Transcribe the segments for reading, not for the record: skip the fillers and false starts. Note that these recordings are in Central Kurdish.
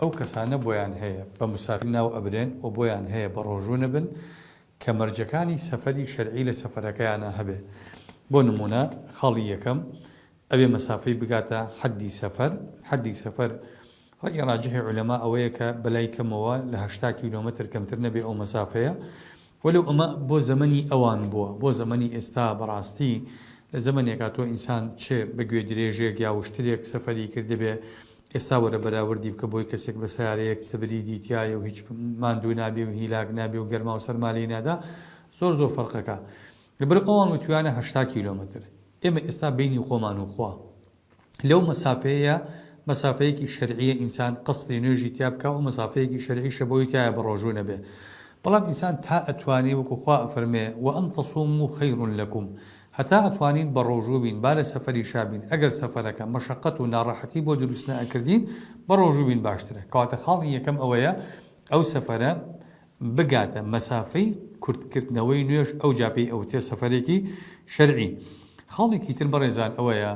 ئەو کەسانە بۆیان هەیە بە مسافر ناو ئەبرێن و بۆیان هەیە بە ڕۆژوو نەبن کە مەرجەکانی سەفەری شەرعی لە سەفەرەکەیانە هەبێ. بۆ نمونە خاڵی یەکەم ئەبێ مەسافەی بگاتە حەدی سەفەر. حەدی سەفەر ڕەئی ڕاجحی عولەما ئەوەیە کە بەلای کەمەوە لە 80 کیلۆمەتر کەمتر نەبێ ئەو مەسافەیە، وەلو ئەمە بۆ زەمەنی ئەوان بووە. بۆ زەمەنی ئێستا بەڕاستی لە زەمانێکا تۆ ئینسان چێ بەگوێ درێژێک یا وشترێک سەفەری کردبێ، ئێستا وەرە بەراوردی بکە بۆی کەسێک بە سیارەیەک تبریدی تایە و هیچ ماندوو نابێ و هیلاک نابێ و گەرما و سەرمالی نادا، زۆر فەرقەکە. لەبەر ئەوان وتوانە 80 کیلۆمەتر. ئێمە ئێستا بینی خۆمان و خوا لەو مەسافەیە مەسافەیەکی شەرعیە ئینسان قەسری نوێژی تیا بکە و مەسافەیەکی شەرعی شەبەوەی تایە بە ڕۆژوو نەبێ. بەڵام ئینسان تا ئەتوانێ وەکو خوا ئەفەرمێ وەئەن تەصوموا خەیڕ لەکوم، هەتا ئەتوانین بە ڕۆژوو بین، با لە سەفەری شابین. ئەگەر سەفەرەکە مەشەقەت و ناڕەحەتی بۆ دروست نەئەکردین بە ڕۆژوو بین باشترە. کەواتە خاڵی یەکەم ئەوەیە ئەو سەفەرە بگاتە مەسافەی کورتکردنەوەی نوێژ ئەو جاپەی ئەو تێ سەفەرێکی شەرعی. خاڵێکی تر بەڕێزان ئەوەیە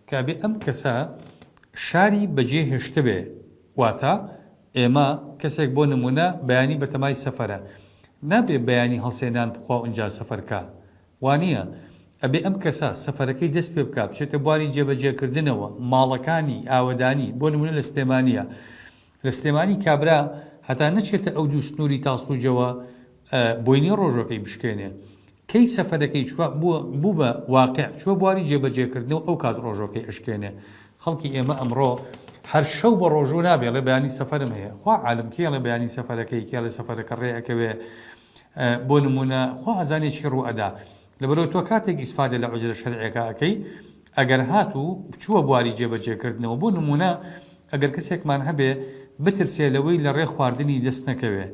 کە بێ ئەم کەسە شاری بەجێ هێشتە بێ، واتە ئێمە کەسێک بۆ نمونە بەیانی بەتەمای سەفەرە نابێ بەیانی هەڵسێنان بخوا ئەنجا سەفەرکە، وانە ئەبێ ئەم کەسە سەفەرەکەی دەست پێ بکات بچێتە بواری جێبەجێکردنەوە ماڵەکانی ئاوەدانی. بۆ نمونە لە سلێمانیە، لە سلێمانی کابرا هەتا نەچێتە ئەو دوو سنووری تاستوجەوە بۆینی ڕۆژەکەی بشکێنێ. کەی سەفەرەکەی بوو بە واقع چوە بواری جێبەجێکردنەوە ئەو کات ڕۆژەکەی ئەشکێنێ. خەڵکی ئێمە ئەمڕۆ هەر شەو بە ڕۆژوو نابێ لە بەیانی سەفەرم هەیە، خوا عالم کێ لە بەیانی سەفەرەکەی کێ لە سەفەرەکە ڕێەکەوێ. بۆ نمونە خوا ئەزانێ چی ڕوو ئەدا. لەبەرەوە تۆ کاتێک ئیسفادە لە عوجرە شەرعیەکە ئەەکەی، ئەگەر هاتوو بچووە بواری جێبەجێکردنەوە. بۆ نمونە ئەگەر کەسێکمان هەبێ بترسێ لەوەی لە ڕێ خواردنی دەست نەکەوێ،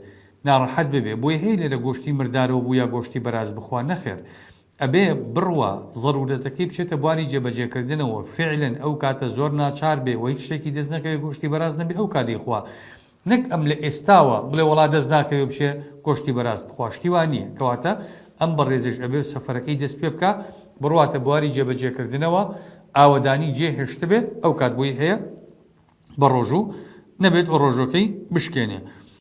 ناڕەحەت ببێ، بۆی هەیە لێرە گۆشتی مردارەوە بوو یا گۆشتی بەراز بخوا، نەخێر. ئەبێ بڕوە ضرورەتەکەی بچێتە بواری جێبەجێکردنەوە. فعلەن ئەو کاتە زۆر ناچار بێ و هیچ شتێکی دەست نەکەوێ گۆشتی بەراز نەبێ ئەو کاتی خوا. نەک ئەم لە ئێستاوە بڵێ وڵا دەست ناکەوێ بچێ گۆشتی بەراز بخوا، شتیوان نییە. کەواتە ئەم بەڕێزش ئەبێ سەفەرەکەی دەست پێ بکە، بڕواتە بواری جێبەجێکردنەوە، ئاوەدانی جێ هێشت بێت، ئەو کات بۆی هەیە بە ڕۆژوو نەبێت و ڕۆژەکەی بشکێنێ.